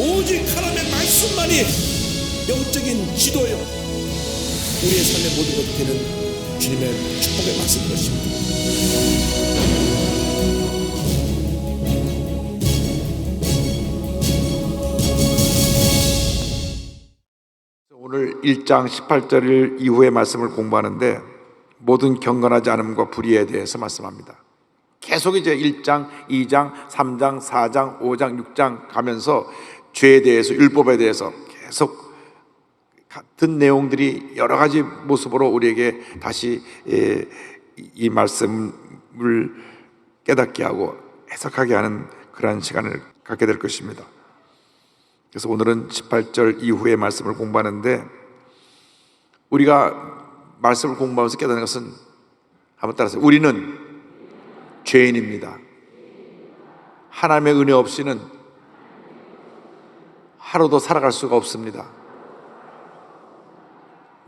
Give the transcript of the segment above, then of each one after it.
오직 하나님의 말씀만이 영적인 지도요, 우리의 삶의 모든 것이 되는 주님의 축복의 말씀인 것입니다. 오늘 1장 18절 이후의 말씀을 공부하는데 모든 경건하지 않음과 불의에 대해서 말씀합니다. 계속 이제 1장, 2장, 3장, 4장, 5장, 6장 가면서 죄에 대해서, 율법에 대해서 계속 같은 내용들이 여러 가지 모습으로 우리에게 다시 이 말씀을 깨닫게 하고 해석하게 하는 그러한 시간을 갖게 될 것입니다. 그래서 오늘은 18절 이후의 말씀을 공부하는데, 우리가 말씀을 공부하면서 깨닫는 것은, 한번 따라서, 우리는 죄인입니다. 하나님의 은혜 없이는 하루도 살아갈 수가 없습니다.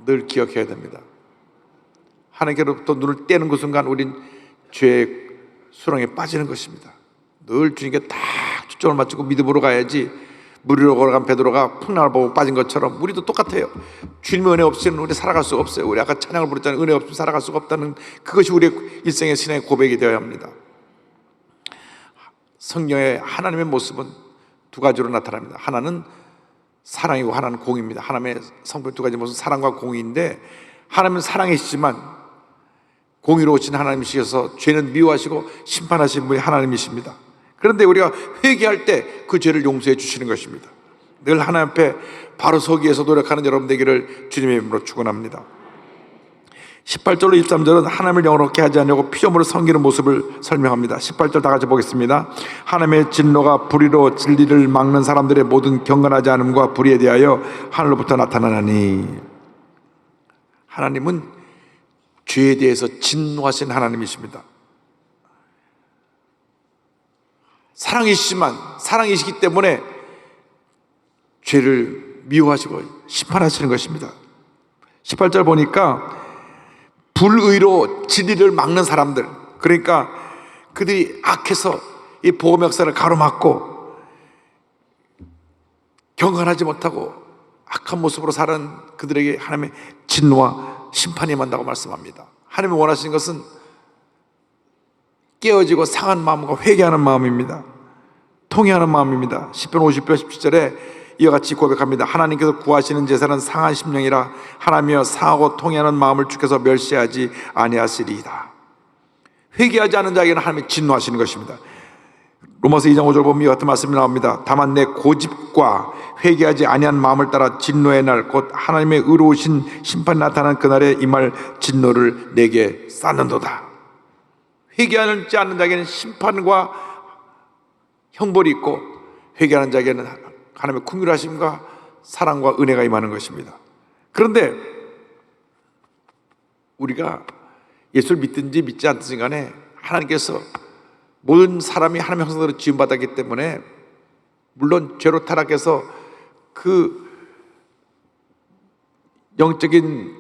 늘 기억해야 됩니다. 하나님께로부터 눈을 떼는 그 순간 우린 죄의 수렁에 빠지는 것입니다. 늘 주님께 딱 초점을 맞추고 믿음으로 가야지, 무리로 걸어간 베드로가 풍랑을 보고 빠진 것처럼 우리도 똑같아요. 주님의 은혜 없이는 우리 살아갈 수가 없어요. 우리 아까 찬양을 부르잖아요. 은혜 없이는 살아갈 수가 없다는, 그것이 우리의 일생의 신앙의 고백이 되어야 합니다. 성령의 하나님의 모습은 두 가지로 나타납니다. 하나는 사랑이고 하나는 공의입니다. 하나님의 성품 두 가지 모습은 사랑과 공의인데, 하나님은 사랑이시지만 공의로우신 하나님이셔서 죄는 미워하시고 심판하신 분이 하나님이십니다. 그런데 우리가 회개할 때 그 죄를 용서해 주시는 것입니다. 늘 하나님 앞에 바로 서기 위해서 노력하는 여러분 되기를 주님의 이름으로 축원합니다. 18절로 23절은 하나님을 영원롭게 하지 않으려고 피조물을 섬기는 모습을 설명합니다. 18절 다 같이 보겠습니다. 하나님의 진노가 불의로 진리를 막는 사람들의 모든 경건하지 않음과 불의에 대하여 하늘로부터 나타나나니, 하나님은 죄에 대해서 진노하신 하나님이십니다. 사랑이시지만, 사랑이시기 때문에 죄를 미워하시고 심판하시는 것입니다. 18절 보니까 불의로 진리를 막는 사람들, 그러니까 그들이 악해서 이 복음의 역사를 가로막고 경건하지 못하고 악한 모습으로 사는 그들에게 하나님의 진노와 심판이 임한다고 말씀합니다. 하나님이 원하시는 것은 깨어지고 상한 마음과 회개하는 마음입니다. 통회하는 마음입니다. 시편 50편 17절에 이와 같이 고백합니다. 하나님께서 구하시는 제사는 상한 심령이라, 하나님이여 상하고 통회하는 마음을 주께서 멸시하지 아니하시리이다. 회개하지 않은 자에게는 하나님이 진노하시는 것입니다. 로마서 2장 5절 보면 이와 같은 말씀이 나옵니다. 다만 내 고집과 회개하지 아니한 마음을 따라 진노의 날, 곧 하나님의 의로우신 심판이 나타난 그날에 임할 진노를 내게 쌓는도다. 회개하지 않는 자에게는 심판과 형벌이 있고, 회개하는 자에게는 하나님의 긍휼하심과 사랑과 은혜가 임하는 것입니다. 그런데 우리가 예수를 믿든지 믿지 않든지 간에 하나님께서 모든 사람이 하나님의 형상대로 지음받았기 때문에, 물론 죄로 타락해서 그 영적인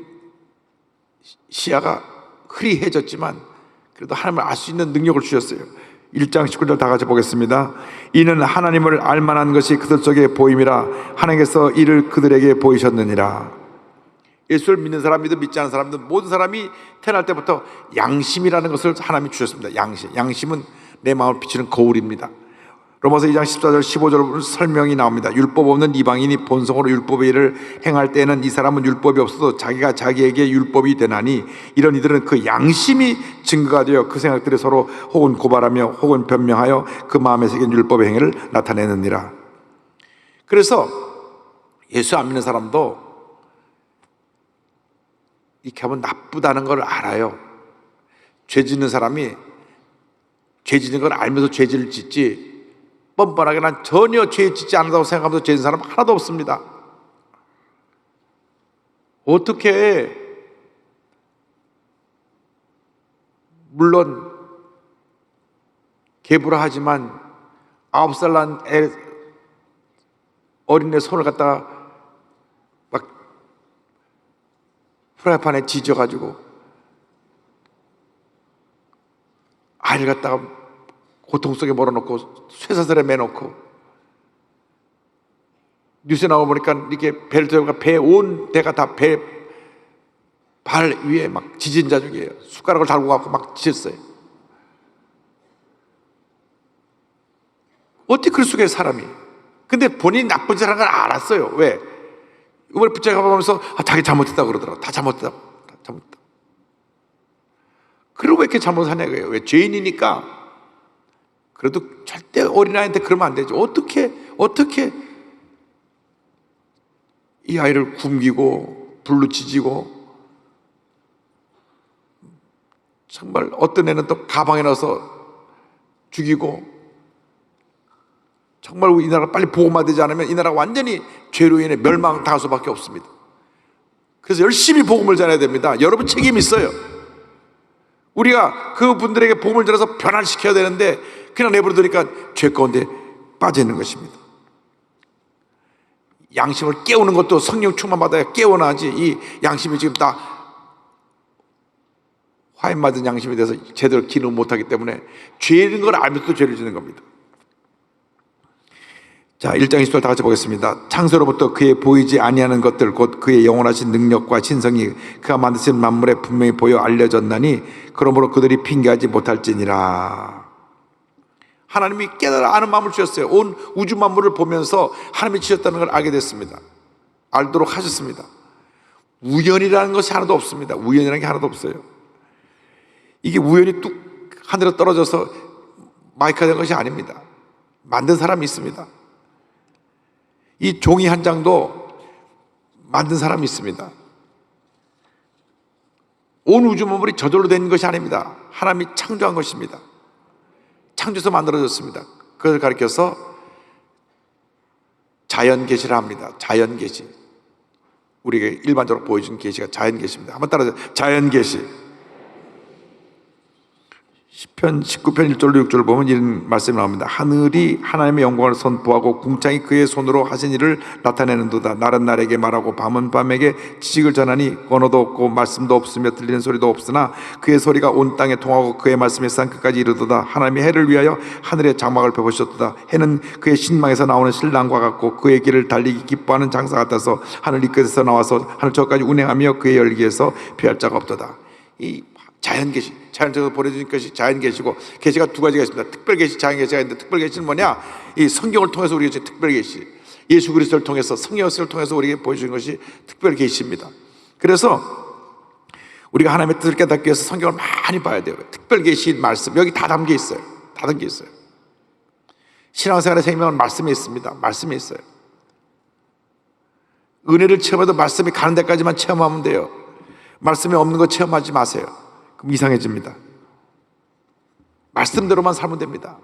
시야가 흐리해졌지만 그래도 하나님을 알 수 있는 능력을 주셨어요. 1장 19절 다 같이 보겠습니다. 이는 하나님을 알만한 것이 그들 속에 보임이라, 하나님께서 이를 그들에게 보이셨느니라. 예수를 믿는 사람이든 믿지 않는 사람이든 모든 사람이 태어날 때부터 양심이라는 것을 하나님이 주셨습니다. 양심은 내 마음을 비추는 거울입니다. 로마서 2장 14절 15절 설명이 나옵니다. 율법 없는 이방인이 본성으로 율법의 일을 행할 때에는 이 사람은 율법이 없어도 자기가 자기에게 율법이 되나니, 이런 이들은 그 양심이 증거가 되어 그 생각들이 서로 혹은 고발하며 혹은 변명하여 그 마음에 새긴 율법의 행위를 나타내느니라. 그래서 예수 안 믿는 사람도 이렇게 하면 나쁘다는 걸 알아요. 죄 짓는 사람이 죄 짓는 걸 알면서 죄를 짓지, 뻔뻔하게 난 전혀 죄 짓지 않는다고 생각하면서 죄 짓는 사람 하나도 없습니다. 어떻게, 물론 개불하지만 9살 난 어린애 손을 갖다가 막 프라이팬에 지져가지고 아이를 갖다가 고통 속에 몰아넣고 쇠사슬에 매놓고 뉴스에 나와 보니까 이렇게 배를 들어가 배 온 대가 다 배 발 위에 막 지진 자족이에요. 숟가락을 달고 갖고 막 지졌어요. 어떻게 그럴 수가 있어요, 사람이. 근데 본인이 나쁜 짓 하는 걸 알았어요. 왜? 이번에 붙잡아 보면서 자기 잘못했다고 그러더라고. 다 잘못했다고. 다 잘못했다고. 그리고 왜 이렇게 잘못하냐 이거예요. 왜? 죄인이니까. 그래도 절대 어린아이한테 그러면 안 되죠. 어떻게 이 아이를 굶기고 불로 지지고, 정말 어떤 애는 또 가방에 넣어서 죽이고, 정말 이 나라가 빨리 보호만 되지 않으면 이 나라가 완전히 죄로 인해 멸망당할 수밖에 없습니다. 그래서 열심히 복음을 전해야 됩니다. 여러분 책임이 있어요. 우리가 그분들에게 복음을 전해서 변화시켜야 되는데 그냥 내버려두니까 죄 가운데 빠져 있는 것입니다. 양심을 깨우는 것도 성령 충만받아야 깨어나지, 이 양심이 지금 다 화인맞은 양심이 돼서 제대로 기능을 못하기 때문에 죄인 걸 알면서도 죄를 짓는 겁니다. 자, 1장 20절 다 같이 보겠습니다. 창세로부터 그의 보이지 아니하는 것들 곧 그의 영원하신 능력과 신성이 그가 만드신 만물에 분명히 보여 알려졌나니 그러므로 그들이 핑계하지 못할지니라. 하나님이 깨달아 아는 마음을 주셨어요. 온 우주 만물을 보면서 하나님이 지었다는 걸 알게 됐습니다. 알도록 하셨습니다. 우연이라는 것이 하나도 없습니다. 우연이라는 게 하나도 없어요. 이게 우연히 뚝 하늘에 떨어져서 마이크가 된 것이 아닙니다. 만든 사람이 있습니다. 이 종이 한 장도 만든 사람이 있습니다. 온 우주 만물이 저절로 된 것이 아닙니다. 하나님이 창조한 것입니다. 창조해서 만들어졌습니다. 그걸 가리켜서 자연계시라 합니다. 자연계시. 우리에게 일반적으로 보여준 계시가 자연계시입니다. 한번 따라서 자연계시. 시편 19편 1절로 6절을 보면 이런 말씀이 나옵니다. 하늘이 하나님의 영광을 선포하고 궁창이 그의 손으로 하신 일을 나타내는도다. 날은 날에게 말하고 밤은 밤에게 지식을 전하니 언어도 없고 말씀도 없으며 들리는 소리도 없으나 그의 소리가 온 땅에 통하고 그의 말씀이 산 끝까지 이르도다. 하나님이 해를 위하여 하늘의 장막을 펴보셨도다. 해는 그의 신망에서 나오는 신랑과 같고 그의 길을 달리기 기뻐하는 장사 같아서 하늘 이 끝에서 나와서 하늘 저까지 운행하며 그의 열기에서 피할 자가 없도다. 이 자연계시, 자연적으로 보내주신 것이 자연계시고, 계시가 두 가지가 있습니다. 특별계시, 자연계시가 있는데 특별계시는 뭐냐? 이 성경을 통해서 우리에게 주신 특별계시, 예수 그리스도를 통해서, 성령을 통해서 우리에게 보여주는 것이 특별계시입니다. 그래서 우리가 하나님의 뜻을 깨닫기 위해서 성경을 많이 봐야 돼요. 특별계시인 말씀, 여기 다 담겨 있어요. 다 담겨 있어요. 신앙생활의 생명은 말씀이 있습니다. 말씀이 있어요. 은혜를 체험해도 말씀이 가는 데까지만 체험하면 돼요. 말씀이 없는 거 체험하지 마세요. 그럼 이상해집니다. 말씀대로만 살면 됩니다.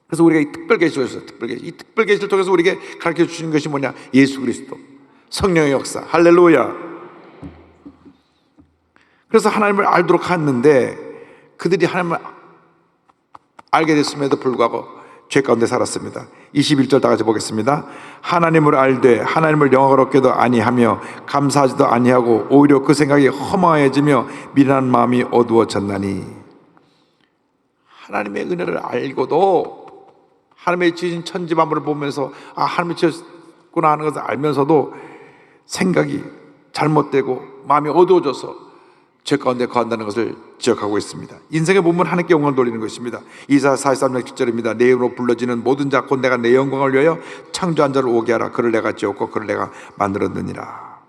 그래서 우리가 이 특별계시를 줬어요. 특별계시. 이 특별계시를 통해서 우리에게 가르쳐 주시는 것이 뭐냐? 예수 그리스도, 성령의 역사. 할렐루야. 그래서 하나님을 알도록 했는데 그들이 하나님을 알게 됐음에도 불구하고 죄 가운데 살았습니다. 21절 다 같이 보겠습니다. 하나님을 알되 하나님을 영화롭게도 아니하며 감사하지도 아니하고 오히려 그 생각이 허망해지며 미련한 마음이 어두워졌나니. 하나님의 은혜를 알고도 하나님의 지으신 천지 만물을 보면서 하나님이 지었구나 하는 것을 알면서도 생각이 잘못되고 마음이 어두워져서 죄 가운데 거한다는 것을 지적하고 있습니다. 인생의 본문 하나님께 영광을 돌리는 것입니다. 이사야 43장 7절입니다. 내 이름으로 불러지는 모든 자 곧 내가 내 영광을 위하여 창조한 자를 오게 하라. 그를 내가 지었고 그를 내가 만들었느니라.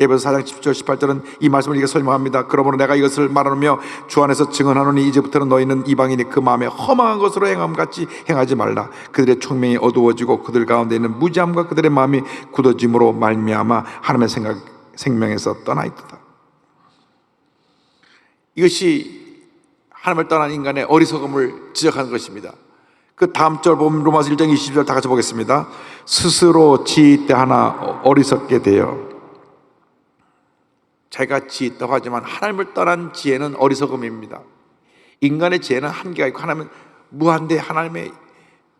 에베소 4장 10절 18절은 이 말씀을 이렇게 설명합니다. 그러므로 내가 이것을 말하며 주 안에서 증언하노니 이제부터는 너희는 이방인이 그 마음에 허망한 것으로 행함같이 행하지 말라. 그들의 총명이 어두워지고 그들 가운데 있는 무지함과 그들의 마음이 굳어짐으로 말미암아 하나님의 생명에서 떠나 있도다. 이것이 하나님을 떠난 인간의 어리석음을 지적하는 것입니다. 그 다음 절 보면 로마서 1장 20절 다 같이 보겠습니다. 스스로 지혜 하나 어리석게 되어. 자기가 지혜 있다고 하지만 하나님을 떠난 지혜는 어리석음입니다. 인간의 지혜는 한계가 있고 하나님은 무한대 하나님의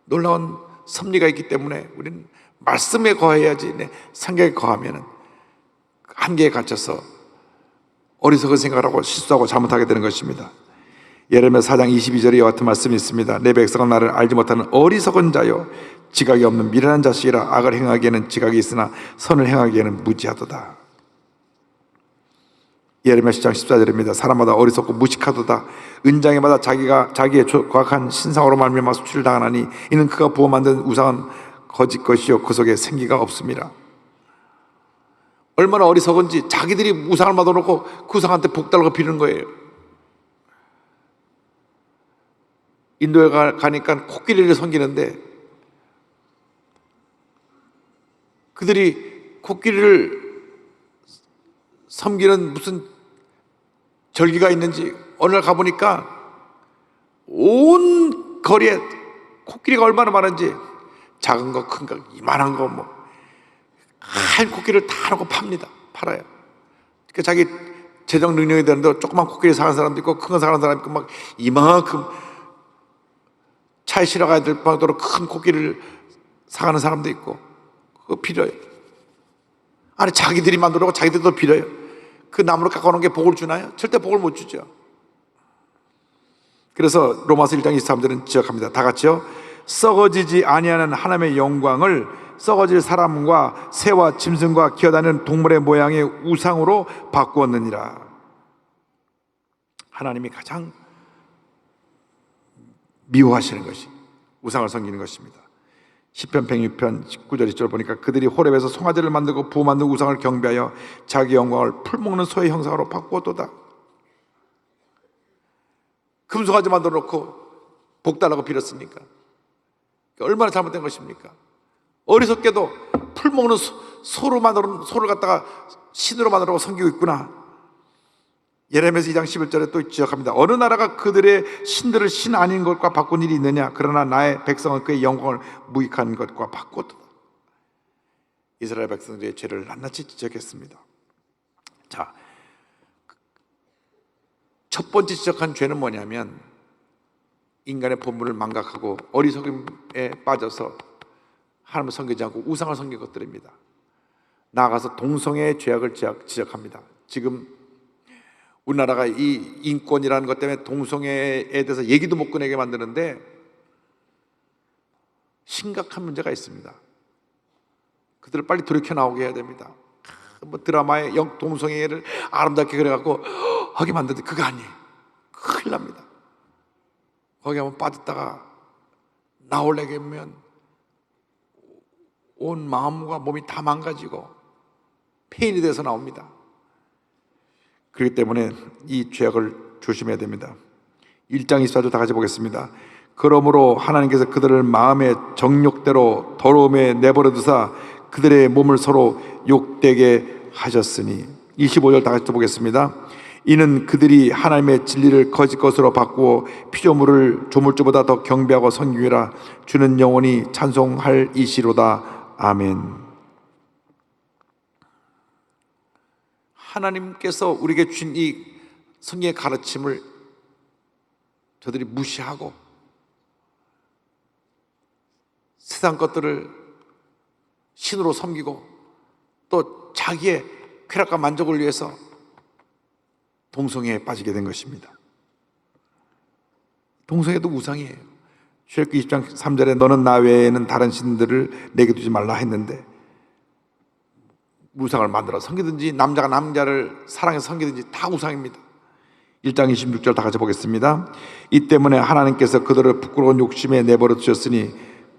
놀라운 섭리가 있기 때문에 우리는 말씀에 거해야지 생각에 거하면 한계에 갇혀서 어리석은 생각을 하고 실수하고 잘못하게 되는 것입니다. 예레미야 4장 22절에 이와 같은 말씀이 있습니다. 내 백성은 나를 알지 못하는 어리석은 자요 지각이 없는 미련한 자식이라. 악을 행하기에는 지각이 있으나 선을 행하기에는 무지하도다. 예레미야 10장 14절입니다. 사람마다 어리석고 무식하도다. 은장에마다 자기의 고악한 신상으로 말미암아 수치를 당하나니 이는 그가 부어 만든 우상은 거짓 것이요 그 속에 생기가 없음이라. 얼마나 어리석은지 자기들이 우상을 만들어놓고 그 우상한테 복 달라고 비는 거예요. 인도에 가니까 코끼리를 섬기는데 그들이 코끼리를 섬기는 무슨 절기가 있는지 어느 날 가보니까 온 거리에 코끼리가 얼마나 많은지 작은 거 큰 거 이만한 거 뭐 한 코끼리를 다 놓고 팔아요. 그러니까 자기 재정 능력이 되는데 조그만 코끼리 사는 사람도 있고 큰 거 사는 사람도 있고 막 이만큼 차에 실어 가야 될 정도로 큰 코끼리를 사가는 사람도 있고 그거 빌어요. 아니 자기들이 만들어고 자기들도 빌어요. 그 나무를 깎아놓은 게 복을 주나요? 절대 복을 못 주죠. 그래서 로마서 1장 23절은 지적합니다. 다 같이요. 썩어지지 아니하는 하나님의 영광을 썩어질 사람과 새와 짐승과 기어다니는 동물의 모양의 우상으로 바꾸었느니라. 하나님이 가장 미워하시는 것이 우상을 섬기는 것입니다. 시편 106편 19절 20절 보니까 그들이 호렙에서 송아지를 만들고 부어 만든 우상을 경배하여 자기 영광을 풀먹는 소의 형상으로 바꾸었도다. 금송아지 만들어 놓고 복 달라고 빌었습니까? 얼마나 잘못된 것입니까? 어리석게도 풀먹는 소를 갖다가 신으로 만들어 섬기고 있구나. 예레미야 2장 11절에 또 지적합니다. 어느 나라가 그들의 신들을 신 아닌 것과 바꾼 일이 있느냐? 그러나 나의 백성은 그의 영광을 무익한 것과 바꿨다. 이스라엘 백성들의 죄를 낱낱이 지적했습니다. 자, 첫 번째 지적한 죄는 뭐냐면 인간의 본분을 망각하고 어리석음에 빠져서 하나님을 섬기지 않고 우상을 섬긴 것들입니다. 나아가서 동성애의 죄악을 지적합니다. 지금 우리나라가 이 인권이라는 것 때문에 동성애에 대해서 얘기도 못 꺼내게 만드는데 심각한 문제가 있습니다. 그들을 빨리 돌이켜 나오게 해야 됩니다. 뭐 드라마에 동성애를 아름답게 그려갖고 하게 만드는데 그거 아니에요. 큰일 납니다. 거기 한번 빠졌다가 나오려게 하면 온 마음과 몸이 다 망가지고 폐인이 돼서 나옵니다. 그렇기 때문에 이 죄악을 조심해야 됩니다. 1장 24절 다 같이 보겠습니다. 그러므로 하나님께서 그들을 마음의 정욕대로 더러움에 내버려 두사 그들의 몸을 서로 욕되게 하셨으니. 25절 다 같이 보겠습니다. 이는 그들이 하나님의 진리를 거짓 것으로 바꾸어 피조물을 조물주보다 더 경배하고 섬기라. 주는 영원히 찬송할 이시로다. 아멘. 하나님께서 우리에게 주신 이 성경의 가르침을 저들이 무시하고 세상 것들을 신으로 섬기고 또 자기의 쾌락과 만족을 위해서 동성애에 빠지게 된 것입니다. 동성애도 우상이에요. 출애굽기 20장 3절에 너는 나 외에는 다른 신들을 내게 두지 말라 했는데 우상을 만들어 섬기든지 남자가 남자를 사랑해서 섬기든지 다 우상입니다. 1장 26절 다 같이 보겠습니다. 이 때문에 하나님께서 그들을 부끄러운 욕심에 내버려 두셨으니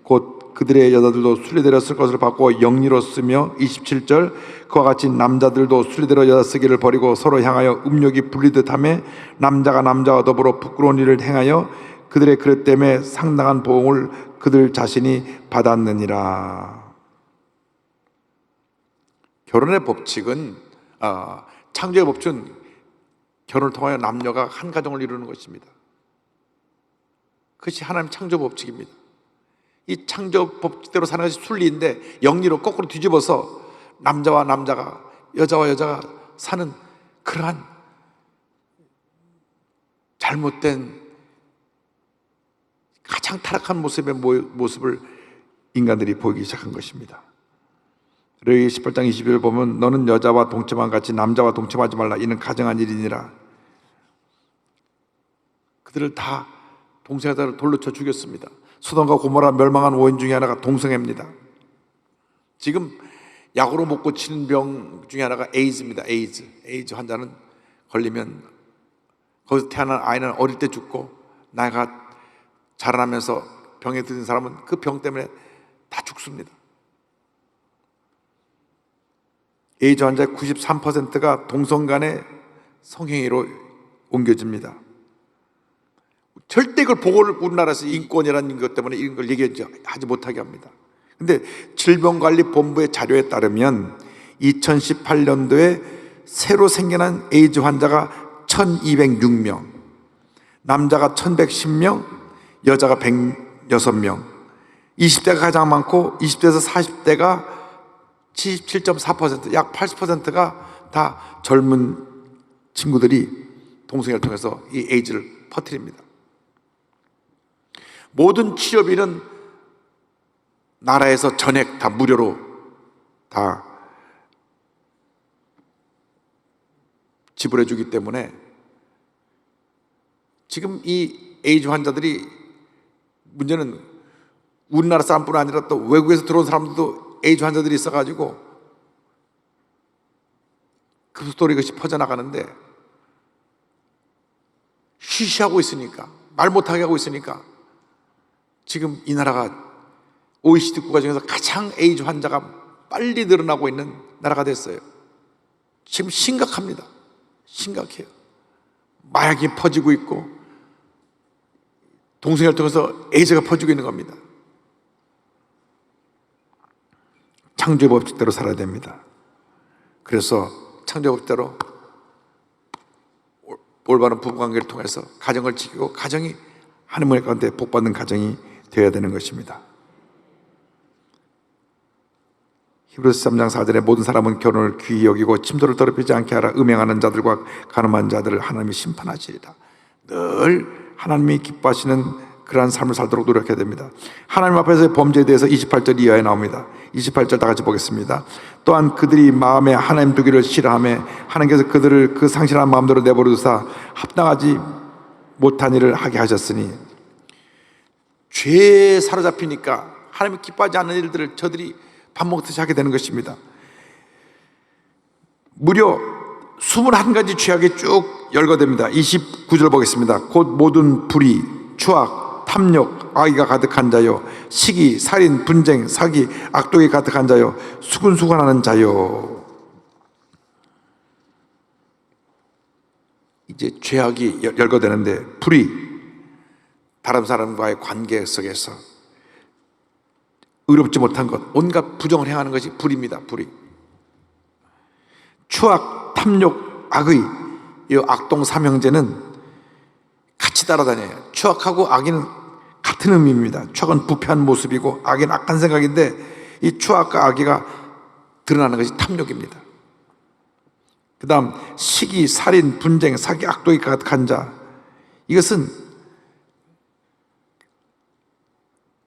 곧 그들의 여자들도 순리대로 쓸 것을 바꾸어 영리로 쓰며 27절 그와 같이 남자들도 순리대로 여자 쓰기를 버리고 서로 향하여 음욕이 불리듯 하며 남자가 남자와 더불어 부끄러운 일을 행하여 그들의 그릇 때문에 상당한 보응을 그들 자신이 받았느니라. 결혼의 법칙은 창조의 법칙은 결혼을 통하여 남녀가 한 가정을 이루는 것입니다. 그것이 하나님 창조 법칙입니다. 이 창조 법칙대로 사는 것이 순리인데 영리로 거꾸로 뒤집어서 남자와 남자가 여자와 여자가 사는 그러한 잘못된 가장 타락한 모습을 인간들이 보이기 시작한 것입니다. 레위기 18장 20절 보면 너는 여자와 동침한 같이 남자와 동침하지 말라. 이는 가정한 일이니라. 그들을 다 동성애자를 돌로 쳐 죽였습니다. 소돔과 고모라 멸망한 원인 중에 하나가 동성애입니다. 지금 약으로 못 고치는 병 중에 하나가 에이즈입니다. 에이즈 환자는 걸리면 거기서 태어난 아이는 어릴 때 죽고 나이가 자라나면서 병에 드는 사람은 그 병 때문에 다 죽습니다. 에이즈 환자의 93%가 동성 간의 성행위로 옮겨집니다. 절대 그걸 보고를 우리나라에서 인권이라는 것 때문에 이런 걸 얘기하지 못하게 합니다. 근데 질병관리본부의 자료에 따르면 2018년도에 새로 생겨난 에이즈 환자가 1206명, 남자가 1110명, 여자가 106명, 20대가 가장 많고 20대에서 40대가 77.4%, 약 80%가 다 젊은 친구들이 동성애를 통해서 이 에이즈를 퍼뜨립니다. 모든 치료비는 나라에서 전액 다 무료로 다 지불해 주기 때문에 지금 이 에이즈 환자들이 문제는 우리나라 사람뿐 아니라 또 외국에서 들어온 사람들도 에이즈 환자들이 있어가지고 그 스토리 것이 퍼져나가는데 쉬쉬하고 있으니까, 말 못하게 하고 있으니까 지금 이 나라가 OECD 국가 중에서 가장 에이즈 환자가 빨리 늘어나고 있는 나라가 됐어요. 지금 심각합니다. 심각해요. 마약이 퍼지고 있고 동성애를 통해서 에이즈가 퍼지고 있는 겁니다. 창조의 법칙대로 살아야 됩니다. 그래서 창조의 법칙대로 올바른 부부관계를 통해서 가정을 지키고 가정이 하나님의 가운데 복받는 가정이 되어야 되는 것입니다. 히브리서 3장 4절에 모든 사람은 결혼을 귀히 여기고 침도를 더럽히지 않게 하라. 음행하는 자들과 간음한 자들을 하나님이 심판하시리라. 늘 하나님이 기뻐하시는 그러한 삶을 살도록 노력해야 됩니다. 하나님 앞에서의 범죄에 대해서 28절 이하에 나옵니다. 28절 다 같이 보겠습니다. 또한 그들이 마음에 하나님 두기를 싫어하며 하나님께서 그들을 그 상실한 마음대로 내버려두사 합당하지 못한 일을 하게 하셨으니, 죄에 사로잡히니까 하나님이 기뻐하지 않는 일들을 저들이 밥 먹듯이 하게 되는 것입니다. 무려 21가지 죄악이 쭉 열거됩니다. 29절 보겠습니다. 곧 모든 불의, 추악, 탐욕, 악의가 가득한 자요, 시기, 살인, 분쟁, 사기, 악독이 가득한 자요, 수근수근하는 자요. 이제 죄악이 열거되는데, 불의, 다른 사람과의 관계 속에서 의롭지 못한 것, 온갖 부정을 행하는 것이 불의입니다. 불의. 추악, 탐욕, 악의, 이 악동 삼형제는 같이 따라다녀요. 추악하고 악의는 같은 의미입니다. 추악은 부패한 모습이고 악의는 악한 생각인데, 이 추악과 악의가 드러나는 것이 탐욕입니다. 그 다음 시기, 살인, 분쟁, 사기, 악독이 가득한 자. 이것은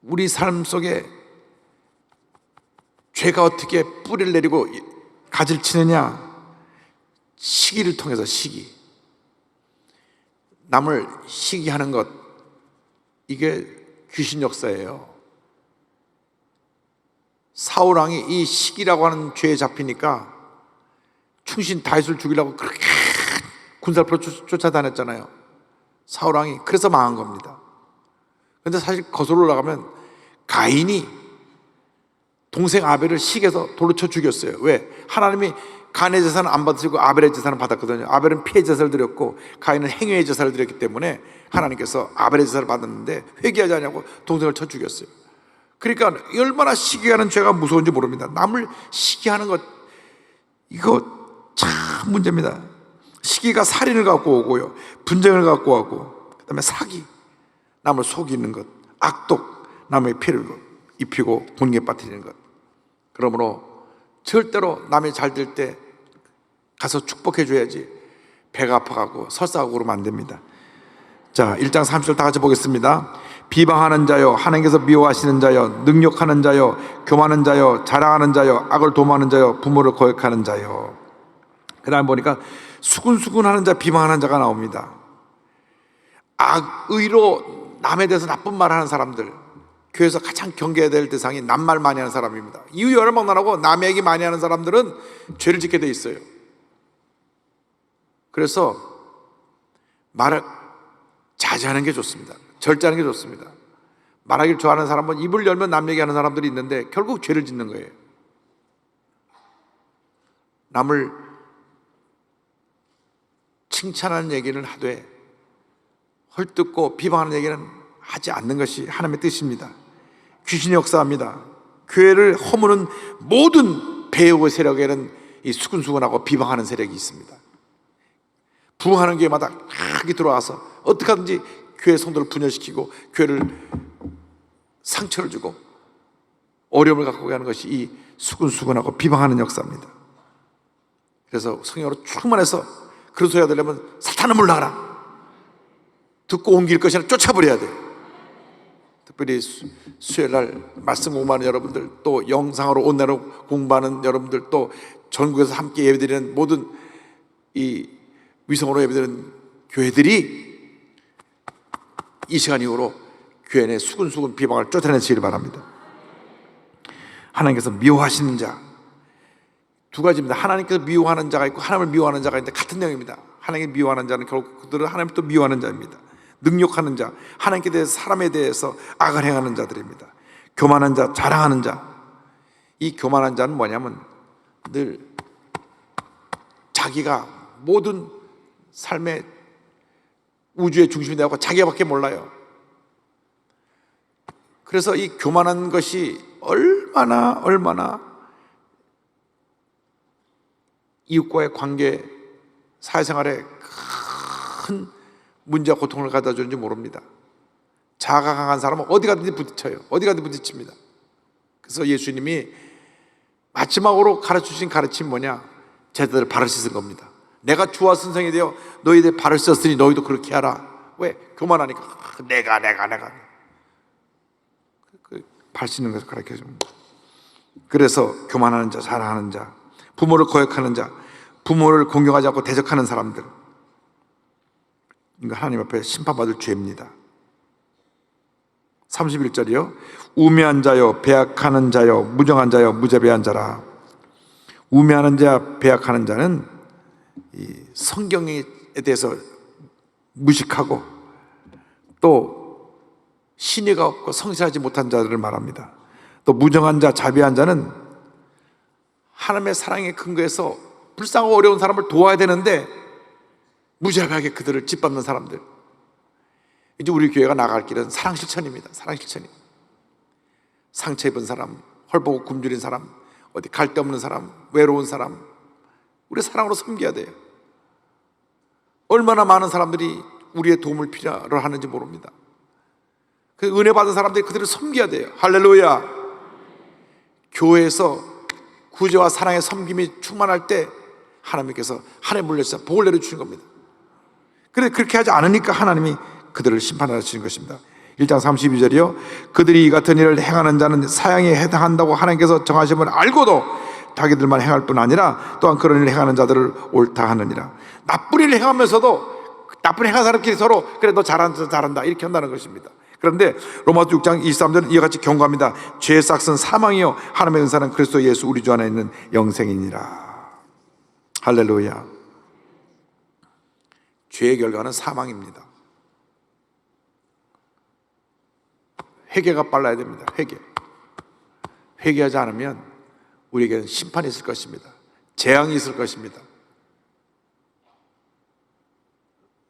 우리 삶 속에 죄가 어떻게 뿌리를 내리고 가지를 치느냐? 시기를 통해서, 시기, 남을 시기하는 것, 이게 귀신 역사예요. 사울왕이 이 시기라고 하는 죄에 잡히니까 충신 다윗을 죽이려고 그렇게 군사를 쫓아다녔잖아요. 사울왕이. 그래서 망한 겁니다. 그런데 사실 거슬러 올라가면 가인이 동생 아벨을 시기해서 돌로 쳐 죽였어요. 왜? 하나님이 간의 제사는 안 받으시고 아벨의 제사는 받았거든요. 아벨은 피의 제사를 드렸고 가인은 행위의 제사를 드렸기 때문에 하나님께서 아벨의 제사를 받았는데 회개하지 않냐고 동생을 쳐 죽였어요. 그러니까 얼마나 시기하는 죄가 무서운지 모릅니다. 남을 시기하는 것, 이거 참 문제입니다. 시기가 살인을 갖고 오고요, 분쟁을 갖고 오고, 그 다음에 사기, 남을 속이는 것, 악독, 남의 피해를 입히고 분기에 빠뜨리는 것. 그러므로 절대로 남이 잘 될 때 가서 축복해 줘야지 배가 아파가고 설사하고 그러면 안 됩니다. 자, 1장 30절 다 같이 보겠습니다. 비방하는 자요, 하나님께서 미워하시는 자요, 능욕하는 자요, 교만하는 자요, 자랑하는 자요, 악을 도모하는 자요, 부모를 거역하는 자요. 그 다음 보니까 수군수군하는 자, 비방하는 자가 나옵니다. 악의로 남에 대해서 나쁜 말 하는 사람들, 교회에서 가장 경계해야 될 대상이 남말 많이 하는 사람입니다. 이유 여러 번 나누고 남의 얘기 많이 하는 사람들은 죄를 짓게 돼 있어요. 그래서 말을 자제하는 게 좋습니다. 절제하는 게 좋습니다. 말하기를 좋아하는 사람은 입을 열면 남 얘기하는 사람들이 있는데 결국 죄를 짓는 거예요. 남을 칭찬하는 얘기를 하되 헐뜯고 비방하는 얘기는 하지 않는 것이 하나님의 뜻입니다. 귀신이 역사합니다. 교회를 허무는 모든 배역의 세력에는 이 수근수근하고 비방하는 세력이 있습니다. 부흥하는 교회마다 크게 들어와서 어떻게 하든지 교회 성도를 분열시키고 교회를 상처를 주고 어려움을 갖고 가는 것이 이 수근수근하고 비방하는 역사입니다. 그래서 성령으로 충만해서 그런 소리가 들려면 사탄은 물러가라, 듣고 옮길 것이 아니라 쫓아버려야 돼. 특별히 수요일날 말씀 공부하는 여러분들, 또 영상으로 온라인으로 공부하는 여러분들, 또 전국에서 함께 예배드리는 모든 이 위성으로 예배드리는 교회들이 이 시간 이후로 교회 내 수근수근 비방을 쫓아내시길 바랍니다. 하나님께서 미워하시는 자 두 가지입니다. 하나님께서 미워하는 자가 있고 하나님을 미워하는 자가 있는데 같은 내용입니다. 하나님을 미워하는 자는 결국 그들은 하나님을 또 미워하는 자입니다. 능욕하는 자, 하나님께 대해서 사람에 대해서 악을 행하는 자들입니다. 교만한 자, 자랑하는 자. 이 교만한 자는 뭐냐면 늘 자기가 모든 삶의 우주의 중심이 되고 자기밖에 몰라요. 그래서 이 교만한 것이 얼마나 이웃과의 관계, 사회생활에 큰 문제와 고통을 가져다 주는지 모릅니다. 자아가 강한 사람은 어디 가든지 부딪혀요. 어디 가든지 부딪힙니다. 그래서 예수님이 마지막으로 가르치신 가르침이 뭐냐? 제자들을 발을 씻은 겁니다. 내가 주와 선생이 되어 너희들 발을 씻었으니 너희도 그렇게 하라. 왜? 교만하니까. 내가 발 씻는 것을 가르쳐 줍니다. 그래서 교만하는 자, 자랑하는 자, 부모를 거역하는 자, 부모를 공경하지 않고 대적하는 사람들, 이거 하나님 앞에 심판받을 죄입니다. 31절이요. 우매한 자요, 배약하는 자요, 무정한 자요, 무자비한 자라. 우매하는 자, 배약하는 자는 이 성경에 대해서 무식하고 또 신의가 없고 성실하지 못한 자들을 말합니다. 또 무정한 자, 자비한 자는 하나님의 사랑에 근거해서 불쌍하고 어려운 사람을 도와야 되는데 무자비하게 그들을 짓밟는 사람들. 이제 우리 교회가 나갈 길은 사랑 실천입니다. 사랑 실천이. 상처 입은 사람, 헐벗고 굶주린 사람, 어디 갈 데 없는 사람, 외로운 사람, 우리 사랑으로 섬겨야 돼요. 얼마나 많은 사람들이 우리의 도움을 필요로 하는지 모릅니다. 그 은혜 받은 사람들이 그들을 섬겨야 돼요. 할렐루야. 교회에서 구제와 사랑의 섬김이 충만할 때 하나님께서 하나님 물려주셔서 복을 내려주신 겁니다. 그런데 그렇게 하지 않으니까 하나님이 그들을 심판하시는 것입니다. 1장 32절이요. 그들이 이 같은 일을 행하는 자는 사형에 해당한다고 하나님께서 정하심을 알고도 자기들만 행할 뿐 아니라 또한 그런 일을 행하는 자들을 옳다 하느니라. 나쁜 일을 행하면서도 나쁜 행한 사람끼리 서로 그래 너 잘한다 이렇게 한다는 것입니다. 그런데 로마서 6장 23절은 이와 같이 경고합니다. 죄의 싹은 사망이요 하나님의 은사는 그리스도 예수 우리 주 안에 있는 영생이니라. 할렐루야. 죄의 결과는 사망입니다. 회개가 빨라야 됩니다. 회개하지 않으면 우리에게는 심판이 있을 것입니다. 재앙이 있을 것입니다.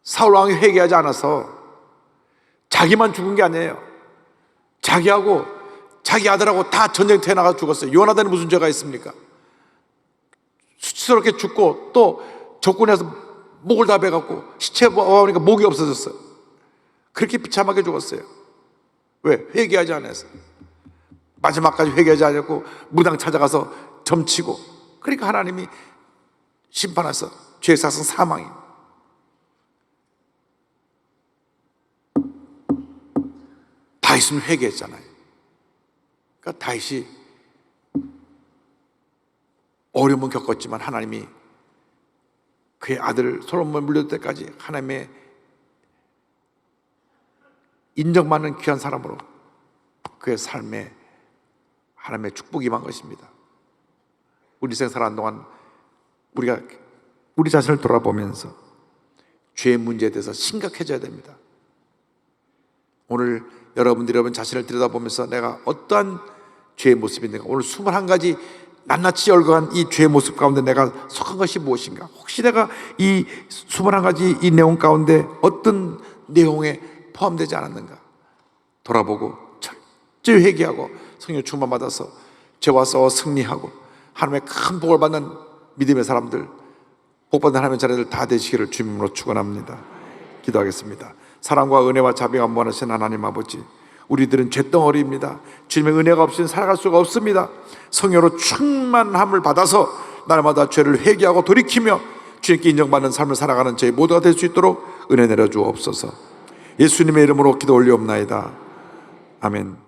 사울 왕이 회개하지 않아서 자기만 죽은 게 아니에요. 자기하고 자기 아들하고 다 전쟁터에 나가 죽었어요. 요나단이 무슨 죄가 있습니까? 수치스럽게 죽고 또 적군에서 목을 다 베갖고 시체 보니까 목이 없어졌어요. 그렇게 비참하게 죽었어요. 왜? 회개하지 않아서. 마지막까지 회개하지 않았고 무당 찾아가서 점치고, 그러니까 하나님이 심판하셔서 죄의 삭은 사망입니다. 다윗은 회개했잖아요. 그러니까 다윗이 어려움은 겪었지만 하나님이 그의 아들 솔로몬을 물려줄 때까지 하나님의 인정받는 귀한 사람으로 그의 삶에 하나님의 축복이 임한 것입니다. 우리 인생 살아가는 동안 우리가 우리 자신을 돌아보면서 죄의 문제에 대해서 심각해져야 됩니다. 오늘 여러분들이 여러분 자신을 들여다보면서 내가 어떠한 죄의 모습이 있는가, 오늘 21가지 낱낱이 열거한 이 죄의 모습 가운데 내가 속한 것이 무엇인가, 혹시 내가 이 21가지 이 내용 가운데 어떤 내용에 포함되지 않았는가 돌아보고 철저히 회개하고 성령 충만 받아서 죄와 싸워 승리하고 하나님의 큰 복을 받는 믿음의 사람들, 복받는 하나님의 자녀들 다 되시기를 주님으로 축원합니다. 기도하겠습니다. 사랑과 은혜와 자비가 무한하신 하나님 아버지, 우리들은 잿덩어리입니다. 주님의 은혜가 없이는 살아갈 수가 없습니다. 성령으로 충만함을 받아서 날마다 죄를 회개하고 돌이키며 주님께 인정받는 삶을 살아가는 저희 모두가 될 수 있도록 은혜 내려 주옵소서. 예수님의 이름으로 기도 올리옵나이다. 아멘.